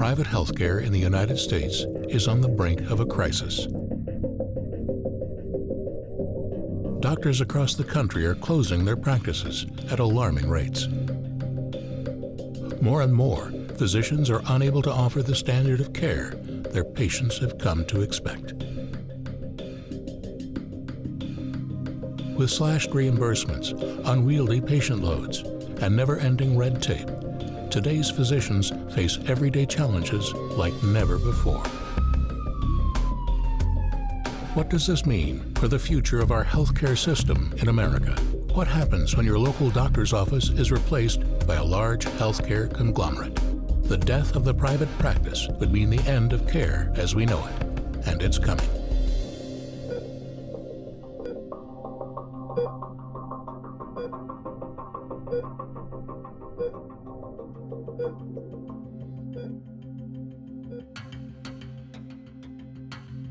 private healthcare in the United States is on the brink of a crisis. Doctors across the country are closing their practices at alarming rates. More and more, physicians are unable to offer the standard of care their patients have come to expect. With slashed reimbursements, unwieldy patient loads, and never-ending red tape, today's physicians face everyday challenges like never before. What does this mean for the future of our healthcare system in America? What happens when your local doctor's office is replaced by a large healthcare conglomerate? The death of the private practice would mean the end of care as we know it, and it's coming.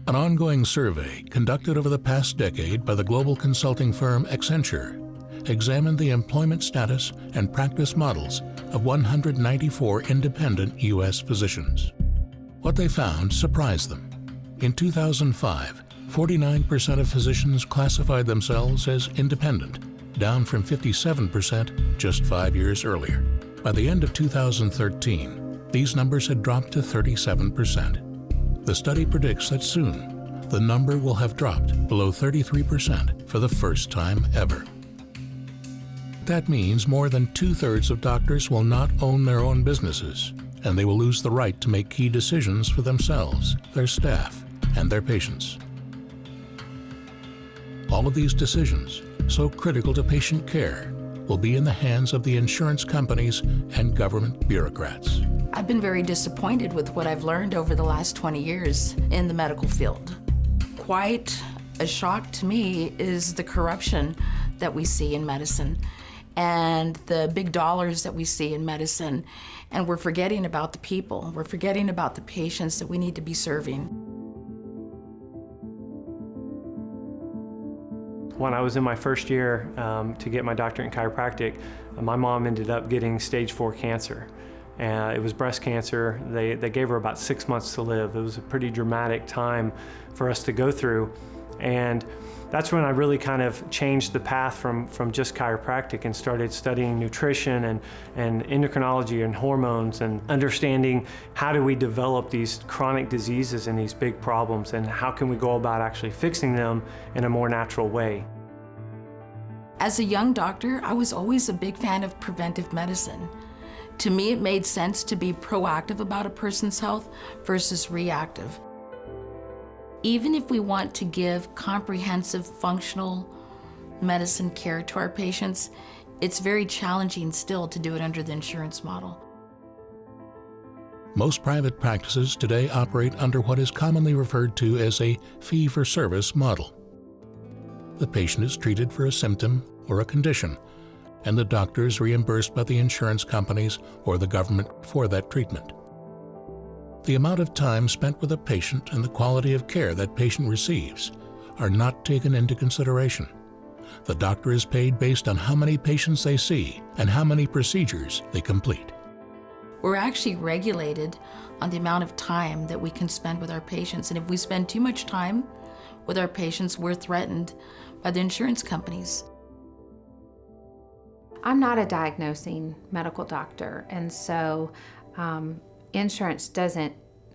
An ongoing survey conducted over the past decade by the global consulting firm Accenture examined the employment status and practice models of 194 independent U.S. physicians. What they found surprised them. In 2005, 49% of physicians classified themselves as independent, down from 57% just 5 years earlier. By the end of 2013, these numbers had dropped to 37%. The study predicts that soon, the number will have dropped below 33% for the first time ever. That means more than 2/3 of doctors will not own their own businesses, and they will lose the right to make key decisions for themselves, their staff, and their patients. All of these decisions, so critical to patient care, will be in the hands of the insurance companies and government bureaucrats. I've been very disappointed with what I've learned over the last 20 years in the medical field. Quite a shock to me is the corruption that we see in medicine and the big dollars that we see in medicine, and we're forgetting about the people. We're forgetting about the patients that we need to be serving. When I was in my first year to get my doctorate in chiropractic, my mom ended up getting stage 4 cancer. It was breast cancer. They gave her about 6 months to live. It was a pretty dramatic time for us to go through. And that's when I really kind of changed the path from just chiropractic and started studying nutrition and endocrinology and hormones and understanding how do we develop these chronic diseases and these big problems and how can we go about actually fixing them in a more natural way. As a young doctor, I was always a big fan of preventive medicine. To me, it made sense to be proactive about a person's health versus reactive. Even if we want to give comprehensive functional medicine care to our patients, it's very challenging still to do it under the insurance model. Most private practices today operate under what is commonly referred to as a fee-for-service model. The patient is treated for a symptom or a condition, and the doctor is reimbursed by the insurance companies or the government for that treatment. The amount of time spent with a patient and the quality of care that patient receives are not taken into consideration. The doctor is paid based on how many patients they see and how many procedures they complete. We're actually regulated on the amount of time that we can spend with our patients, and if we spend too much time with our patients, we're threatened by the insurance companies. I'm not a diagnosing medical doctor, and so insurance doesn't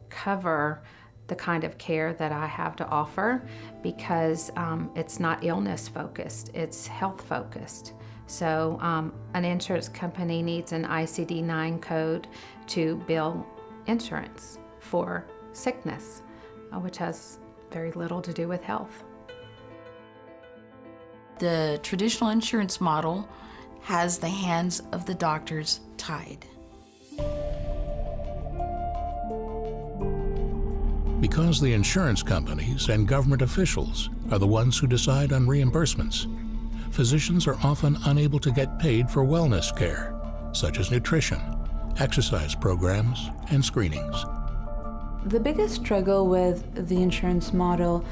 cover the kind of care that I have to offer because it's not illness focused, it's health focused. So an insurance company needs an ICD-9 code to bill insurance for sickness, which has very little to do with health. The traditional insurance model has the hands of the doctors tied. Because the insurance companies and government officials are the ones who decide on reimbursements, physicians are often unable to get paid for wellness care, such as nutrition, exercise programs, and screenings. The biggest struggle with the insurance model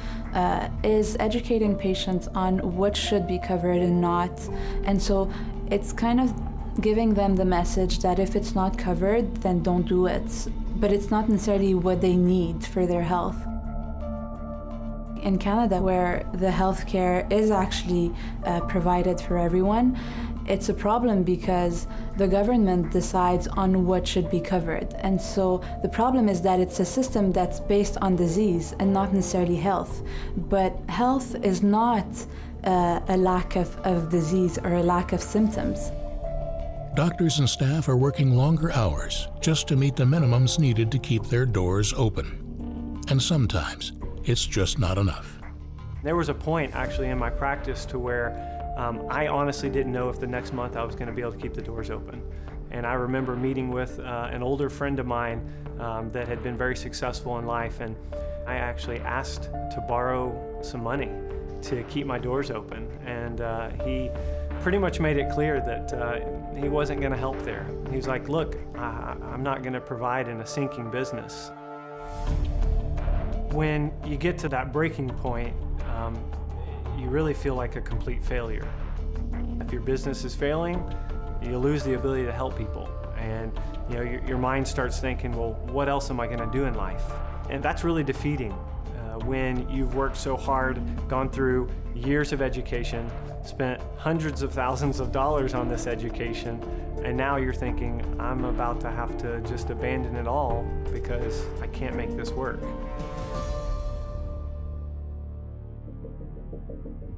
is educating patients on what should be covered and not. And so it's kind of giving them the message that if it's not covered, then don't do it. but it's not necessarily what they need for their health. In Canada, where the healthcare is actually provided for everyone, it's a problem because the government decides on what should be covered. And so the problem is that it's a system that's based on disease and not necessarily health. But health is not a lack of disease or a lack of symptoms. Doctors and staff are working longer hours just to meet the minimums needed to keep their doors open. And sometimes it's just not enough. There was a point actually in my practice to where I honestly didn't know if the next month I was going to be able to keep the doors open. And I remember meeting with an older friend of mine that had been very successful in life, and I actually asked to borrow some money to keep my doors open. And he pretty much made it clear that he wasn't going to help there. He was like, look, I'm not going to provide in a sinking business. When you get to that breaking point, you really feel like a complete failure. If your business is failing, you lose the ability to help people. And your mind starts thinking, well, what else am I going to do in life? And that's really defeating when you've worked so hard, gone through years of education, spent hundreds of thousands of dollars on this education, and now you're thinking, I'm about to have to just abandon it all because I can't make this work.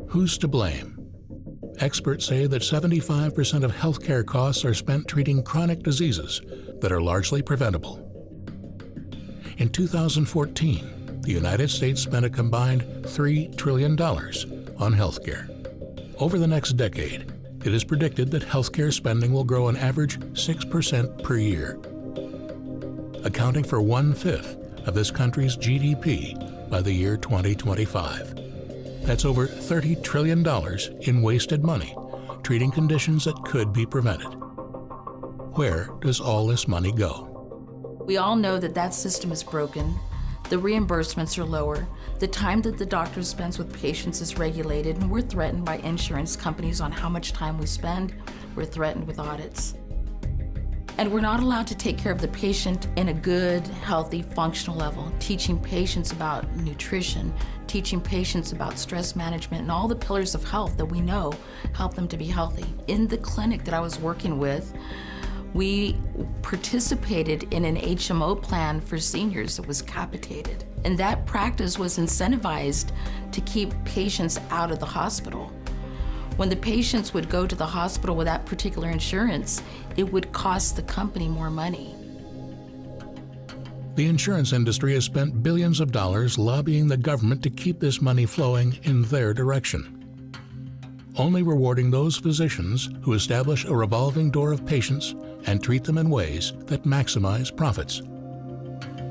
Who's to blame? Experts say that 75% of healthcare costs are spent treating chronic diseases that are largely preventable. In 2014, the United States spent a combined $3 trillion on healthcare. Over the next decade, it is predicted that healthcare spending will grow on average 6% per year, accounting for 1/5 of this country's GDP by the year 2025. That's over $30 trillion in wasted money, treating conditions that could be prevented. Where does all this money go? We all know that that system is broken. The reimbursements are lower. The time that the doctor spends with patients is regulated, and we're threatened by insurance companies on how much time we spend. We're threatened with audits. And we're not allowed to take care of the patient in a good, healthy, functional level, teaching patients about nutrition, teaching patients about stress management, and all the pillars of health that we know help them to be healthy. In the clinic that I was working with, we participated in an HMO plan for seniors that was capitated. And that practice was incentivized to keep patients out of the hospital. When the patients would go to the hospital with that particular insurance, it would cost the company more money. The insurance industry has spent billions of dollars lobbying the government to keep this money flowing in their direction, only rewarding those physicians who establish a revolving door of patients and treat them in ways that maximize profits.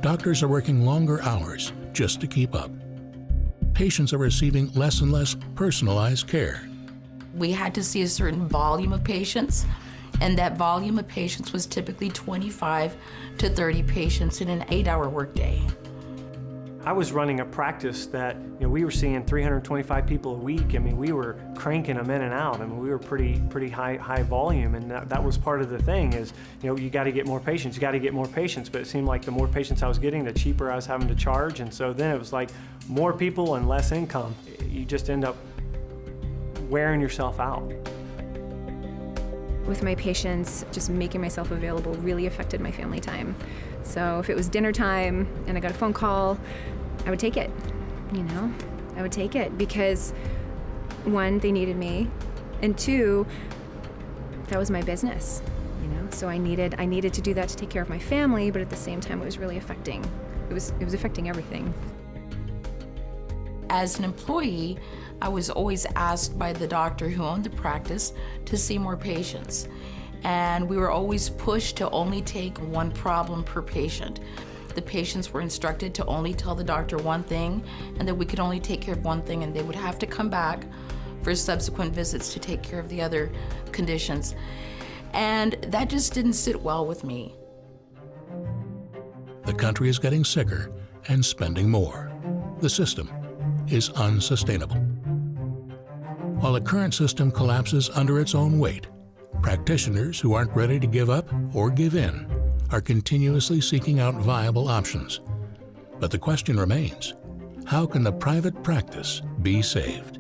Doctors are working longer hours just to keep up. Patients are receiving less and less personalized care. We had to see a certain volume of patients, and that volume of patients was typically 25 to 30 patients in an 8-hour workday. I was running a practice that we were seeing 325 people a week. I mean, we were cranking them in and out. I mean, we were pretty high volume, and that was part of the thing is, you got to get more patients, you got to get more patients. But it seemed like the more patients I was getting, the cheaper I was having to charge, and so then it was like more people and less income. You just end up wearing yourself out. With my patients, just making myself available really affected my family time. So if it was dinner time and I got a phone call, I would take it, I would take it because one, they needed me, and two, that was my business, so I needed to do that to take care of my family, but at the same time it was really affecting, it was affecting everything. As an employee, I was always asked by the doctor who owned the practice to see more patients. And we were always pushed to only take one problem per patient. The patients were instructed to only tell the doctor one thing, and that we could only take care of one thing, and they would have to come back for subsequent visits to take care of the other conditions. And that just didn't sit well with me. The country is getting sicker and spending more. The system is unsustainable. While the current system collapses under its own weight, practitioners who aren't ready to give up or give in are continuously seeking out viable options. But the question remains, how can the private practice be saved?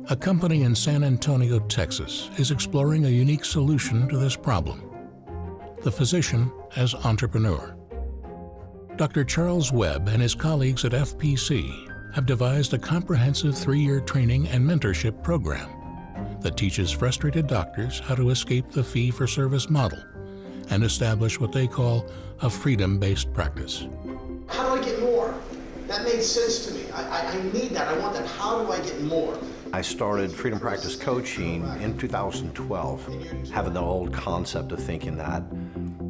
A company in San Antonio, Texas, is exploring a unique solution to this problem. The physician as entrepreneur. Dr. Charles Webb and his colleagues at FPC have devised a comprehensive 3-year training and mentorship program that teaches frustrated doctors how to escape the fee-for-service model and establish what they call a freedom-based practice. How do I get more? That made sense to me. I need that. I want that. How do I get more? I started Freedom Practice Coaching in 2012, having the old concept of thinking that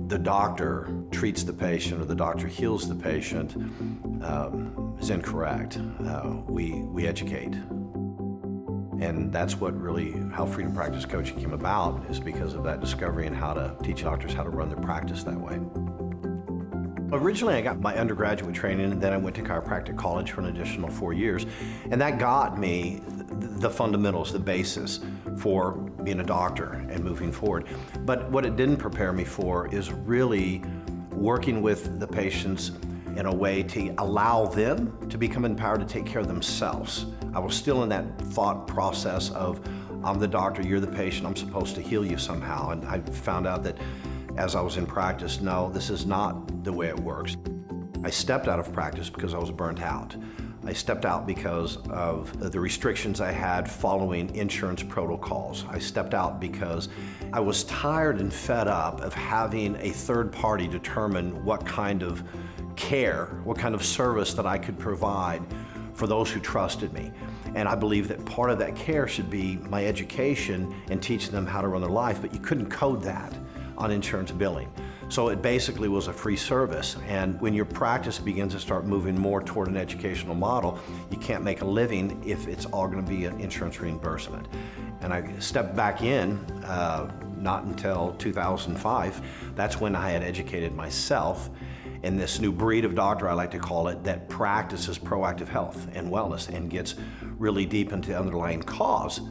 the doctor treats the patient or the doctor heals the patient is incorrect. We educate. And that's what really, how Freedom Practice Coaching came about, is because of that discovery and how to teach doctors how to run their practice that way. Originally, I got my undergraduate training, and then I went to chiropractic college for an additional 4 years. And that got me the fundamentals, the basis for being a doctor and moving forward. But what it didn't prepare me for is really working with the patients in a way to allow them to become empowered to take care of themselves. I was still in that thought process of, I'm the doctor, you're the patient, I'm supposed to heal you somehow. And I found out that as I was in practice, no, this is not the way it works. I stepped out of practice because I was burnt out. I stepped out because of the restrictions I had following insurance protocols. I stepped out because I was tired and fed up of having a third party determine what kind of care, what kind of service that I could provide for those who trusted me. And I believe that part of that care should be my education and teaching them how to run their life, but you couldn't code that on insurance billing. So it basically was a free service. And when your practice begins to start moving more toward an educational model, you can't make a living if it's all going to be an insurance reimbursement. And I stepped back in, not until 2005. That's when I had educated myself in this new breed of doctor, I like to call it, that practices proactive health and wellness and gets really deep into the underlying cause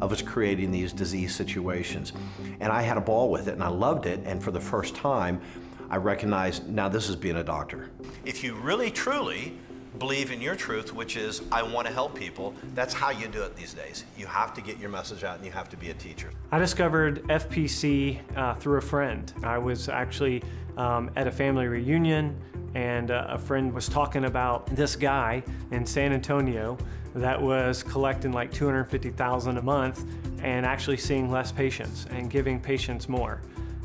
of us creating these disease situations. And I had a ball with it and I loved it, and for the first time, I recognized, now this is being a doctor. If you really truly believe in your truth, which is, I want to help people, that's how you do it these days. You have to get your message out and you have to be a teacher. I discovered FPC through a friend. I was actually at a family reunion, and a friend was talking about this guy in San Antonio that was collecting like $250,000 a month and actually seeing less patients and giving patients more.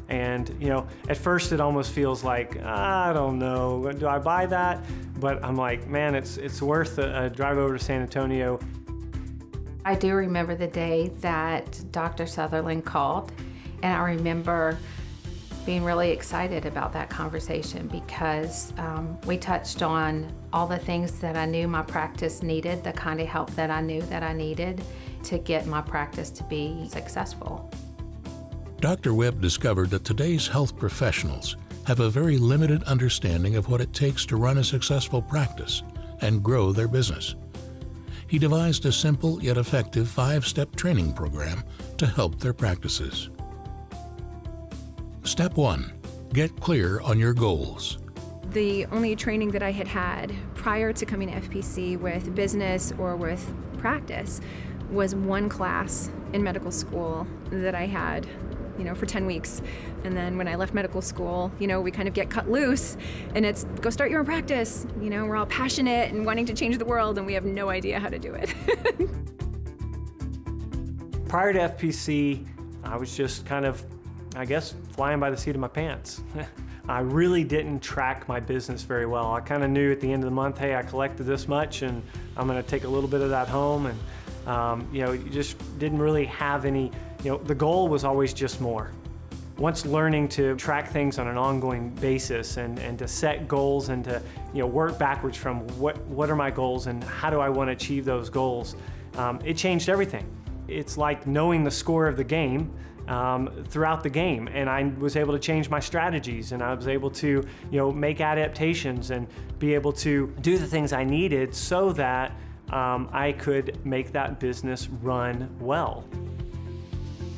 And you know, at first it almost feels like, I don't know, do I buy that? But I'm like, man, it's worth a drive over to San Antonio. I do remember the day that Dr. Sutherland called, and I remember being really excited about that conversation because we touched on all the things that I knew my practice needed, the kind of help that I knew that I needed to get my practice to be successful. Dr. Webb discovered that today's health professionals have a very limited understanding of what it takes to run a successful practice and grow their business. He devised a simple yet effective 5-step training program to help their practices. Step 1, get clear on your goals. The only training that I had prior to coming to FPC with business or with practice was one class in medical school that I had, for 10 weeks. And then when I left medical school, we kind of get cut loose and it's go start your own practice. We're all passionate and wanting to change the world and we have no idea how to do it. Prior to FPC, I was just kind of, I guess, flying by the seat of my pants. I really didn't track my business very well. I kind of knew at the end of the month, hey, I collected this much and I'm gonna take a little bit of that home, and you just didn't really have any, the goal was always just more. Once learning to track things on an ongoing basis and to set goals and to work backwards from what are my goals and how do I want to achieve those goals, it changed everything. It's like knowing the score of the game throughout the game, and I was able to change my strategies, and I was able to make adaptations and be able to do the things I needed so that I could make that business run well.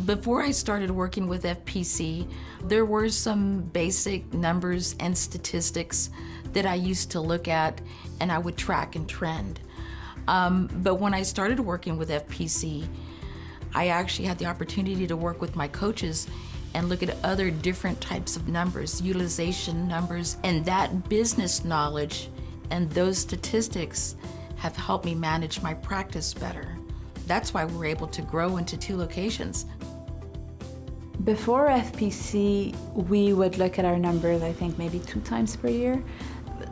Before I started working with FPC, there were some basic numbers and statistics that I used to look at and I would track and trend. But when I started working with FPC, I actually had the opportunity to work with my coaches and look at other different types of numbers, utilization numbers, and that business knowledge and those statistics have helped me manage my practice better. That's why we're able to grow into 2 locations. Before FPC, we would look at our numbers, I think maybe 2 times per year.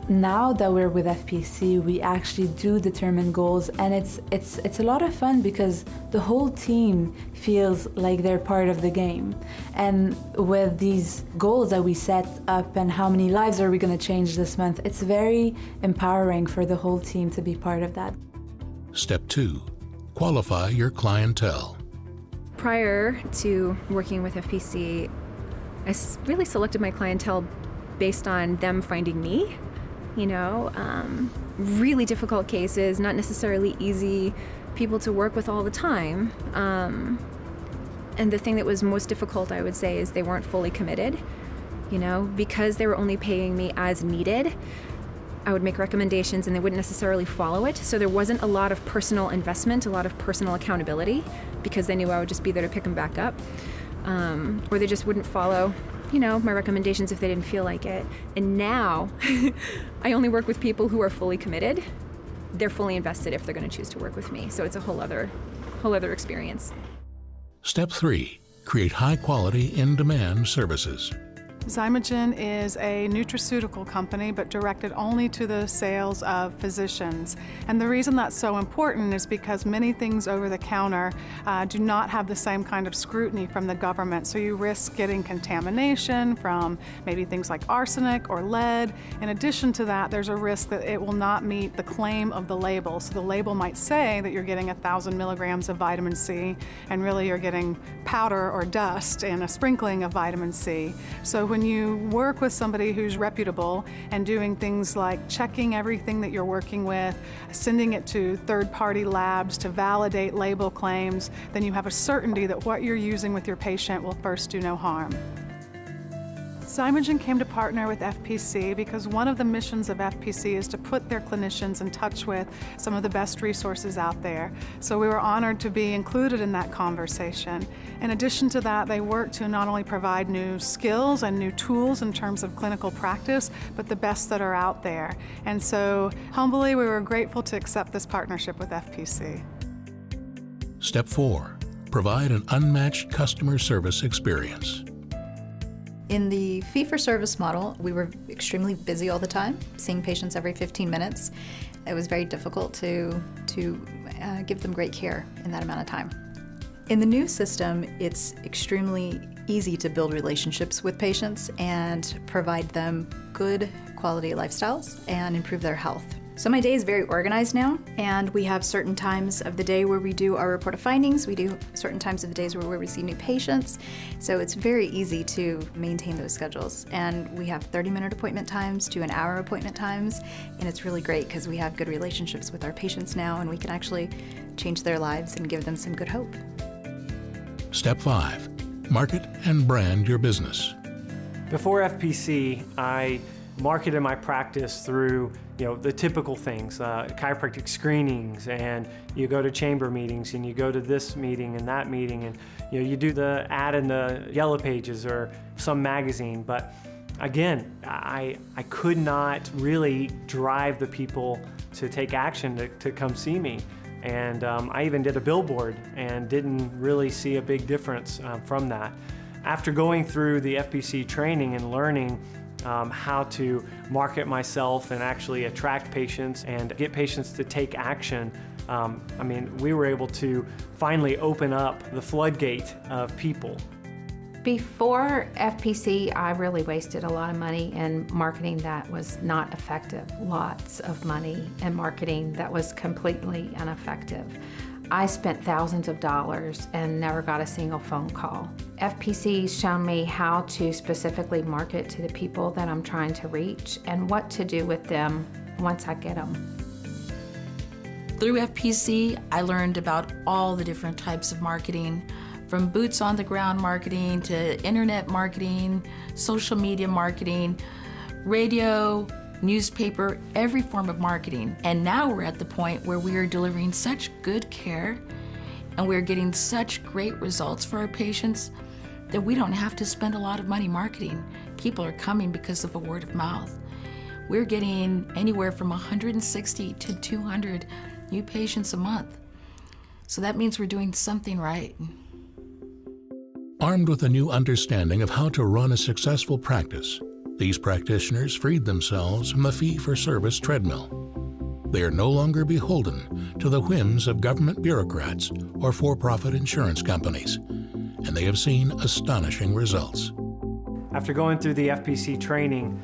Now that we're with FPC, we actually do determine goals, and it's a lot of fun because the whole team feels like they're part of the game. And with these goals that we set up and how many lives are we going to change this month, it's very empowering for the whole team to be part of that. Step 2. Qualify your clientele. Prior to working with FPC, I really selected my clientele based on them finding me. Really difficult cases, not necessarily easy people to work with all the time. And the thing that was most difficult, I would say, is they weren't fully committed. Because they were only paying me as needed, I would make recommendations and they wouldn't necessarily follow it. So there wasn't a lot of personal investment, a lot of personal accountability, because they knew I would just be there to pick them back up. Or they just wouldn't follow my recommendations if they didn't feel like it. And now I only work with people who are fully committed. They're fully invested if they're going to choose to work with me. So it's a whole other experience. Step 3. Create high-quality, in-demand services. Zymogen is a nutraceutical company, but directed only to the sales of physicians. And the reason that's so important is because many things over the counter do not have the same kind of scrutiny from the government. So you risk getting contamination from maybe things like arsenic or lead. In addition to that, there's a risk that it will not meet the claim of the label. So the label might say that you're getting 1,000 milligrams of vitamin C, and really you're getting powder or dust and a sprinkling of vitamin C. So when you work with somebody who's reputable and doing things like checking everything that you're working with, sending it to third-party labs to validate label claims, then you have a certainty that what you're using with your patient will first do no harm. Zymogen came to partner with FPC because one of the missions of FPC is to put their clinicians in touch with some of the best resources out there. So we were honored to be included in that conversation. In addition to that, they work to not only provide new skills and new tools in terms of clinical practice, but the best that are out there. And so humbly, we were grateful to accept this partnership with FPC. Step 4. Provide an unmatched customer service experience. In the fee-for-service model, we were extremely busy all the time, seeing patients every 15 minutes. It was very difficult to give them great care in that amount of time. In the new system, it's extremely easy to build relationships with patients and provide them good quality lifestyles and improve their health. So my day is very organized now, and we have certain times of the day where we do our report of findings. We do certain times of the days where we see new patients. So it's very easy to maintain those schedules. And we have 30-minute appointment times to an hour appointment times, and it's really great because we have good relationships with our patients now, and we can actually change their lives and give them some good hope. Step 5. Market and brand your business. Before FPC, I marketed my practice through the typical things, chiropractic screenings, and you go to chamber meetings and you go to this meeting and that meeting, and you do the ad in the Yellow Pages or some magazine. But again, I could not really drive the people to take action to come see me. And I even did a billboard and didn't really see a big difference from that. After going through the FPC training and learning how to market myself and actually attract patients and get patients to take action, we were able to finally open up the floodgate of people. Before FPC, I really wasted a lot of money in marketing that was not effective. Lots of money in marketing that was completely ineffective. I spent thousands of dollars and never got a single phone call. FPC's shown me how to specifically market to the people that I'm trying to reach and what to do with them once I get them. Through FPC, I learned about all the different types of marketing, From boots on the ground marketing to internet marketing, social media marketing, radio, newspaper, every form of marketing. And now we're at the point where we are delivering such good care and we're getting such great results for our patients that we don't have to spend a lot of money marketing. People are coming because of a word of mouth. We're getting anywhere from 160 to 200 new patients a month. So that means we're doing something right. Armed with a new understanding of how to run a successful practice, these practitioners freed themselves from the fee-for-service treadmill. They are no longer beholden to the whims of government bureaucrats or for-profit insurance companies, and they have seen astonishing results. After going through the FPC training,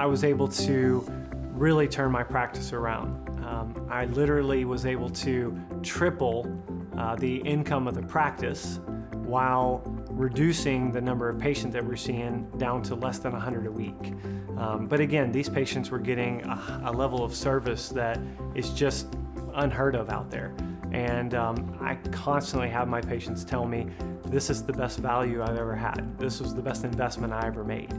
I was able to really turn my practice around. I literally was able to triple the income of the practice while reducing the number of patients that we're seeing down to less than 100 a week. But again, these patients were getting a level of service that is just unheard of out there. And I constantly have my patients tell me, this is the best value I've ever had. This was the best investment I ever made.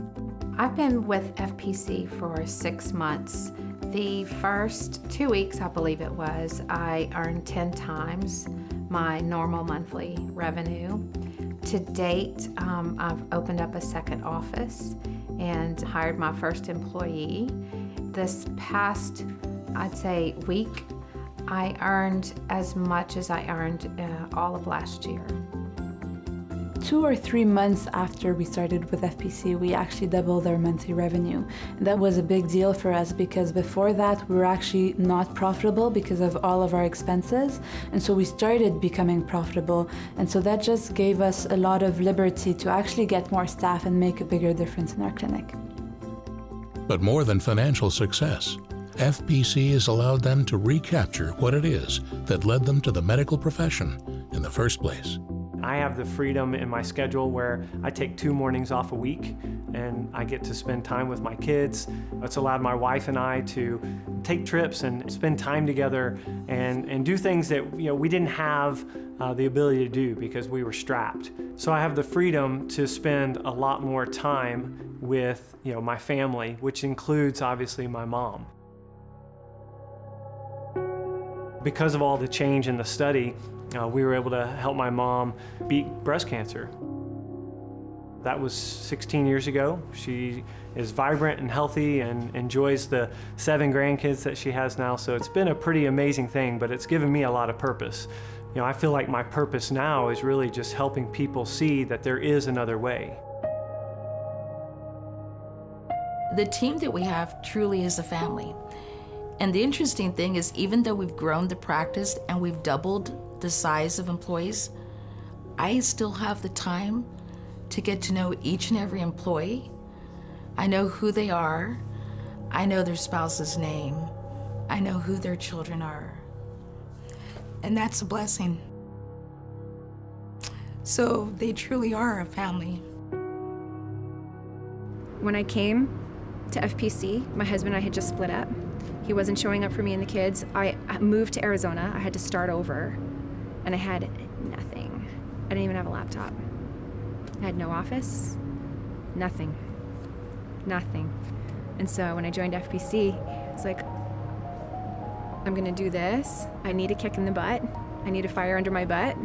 I've been with FPC for 6 months. The first 2 weeks, I believe it was, I earned 10 times my normal monthly revenue. To date, I've opened up a second office and hired my first employee. This past, I'd say, week, I earned as much as I earned all of last year. 2 or 3 months after we started with FPC, we actually doubled our monthly revenue. And that was a big deal for us because before that, we were actually not profitable because of all of our expenses. And so we started becoming profitable. And so that just gave us a lot of liberty to actually get more staff and make a bigger difference in our clinic. But more than financial success, FPC has allowed them to recapture what it is that led them to the medical profession in the first place. I have the freedom in my schedule where I take 2 mornings off a week and I get to spend time with my kids. It's allowed my wife and I to take trips and spend time together and do things that we didn't have the ability to do because we were strapped. So I have the freedom to spend a lot more time with my family, which includes obviously my mom. Because of all the change in the study, we were able to help my mom beat breast cancer. That was 16 years ago. She is vibrant and healthy and enjoys the 7 grandkids that she has now, so it's been a pretty amazing thing, but it's given me a lot of purpose. I feel like my purpose now is really just helping people see that there is another way. The team that we have truly is a family. And the interesting thing is, even though we've grown the practice and we've doubled the size of employees, I still have the time to get to know each and every employee. I know who they are. I know their spouse's name. I know who their children are. And that's a blessing. So they truly are a family. When I came to FPC, my husband and I had just split up. He wasn't showing up for me and the kids. I moved to Arizona. I had to start over, and I had nothing. I didn't even have a laptop. I had no office, nothing. And so when I joined FPC, it's like, I'm gonna do this. I need a kick in the butt. I need a fire under my butt,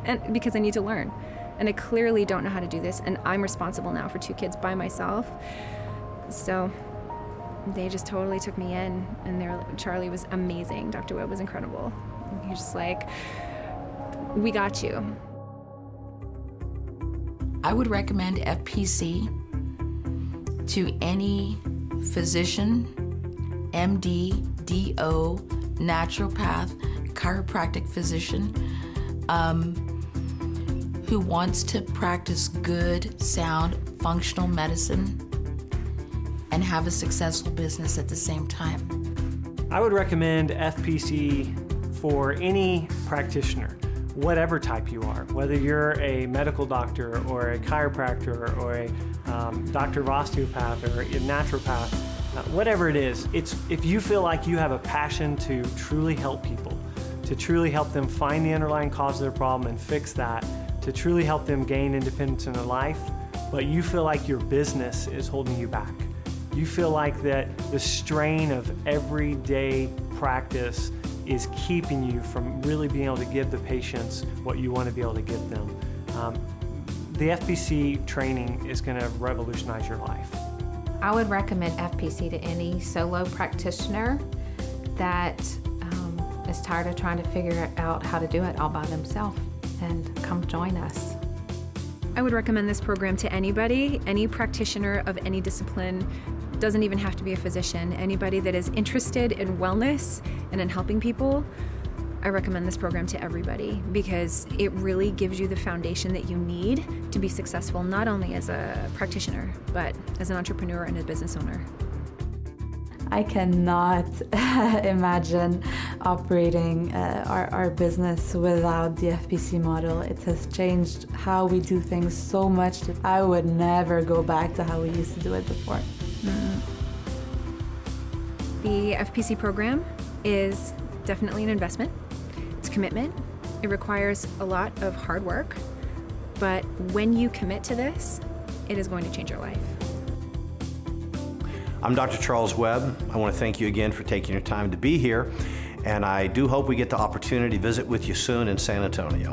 and because I need to learn. And I clearly don't know how to do this, and I'm responsible now for 2 kids by myself. So they just totally took me in, and Charlie was amazing. Dr. Webb was incredible. He was just like, we got you. I would recommend FPC to any physician, MD, DO, naturopath, chiropractic physician who wants to practice good, sound, functional medicine and have a successful business at the same time. I would recommend FPC for any practitioner, whatever type you are, whether you're a medical doctor or a chiropractor or a doctor of osteopath or a naturopath, whatever it is, if you feel like you have a passion to truly help people, to truly help them find the underlying cause of their problem and fix that, to truly help them gain independence in their life, but you feel like your business is holding you back. You feel like that the strain of everyday practice is keeping you from really being able to give the patients what you want to be able to give them. The FPC training is going to revolutionize your life. I would recommend FPC to any solo practitioner that is tired of trying to figure out how to do it all by themselves, and come join us. I would recommend this program to anybody, any practitioner of any discipline. Doesn't even have to be a physician. Anybody that is interested in wellness and in helping people, I recommend this program to everybody because it really gives you the foundation that you need to be successful, not only as a practitioner, but as an entrepreneur and a business owner. I cannot imagine operating our business without the FPC model. It has changed how we do things so much that I would never go back to how we used to do it before. The FPC program is definitely an investment. It's a commitment. It requires a lot of hard work, but when you commit to this, it is going to change your life. I'm Dr. Charles Webb. I want to thank you again for taking your time to be here, and I do hope we get the opportunity to visit with you soon in San Antonio.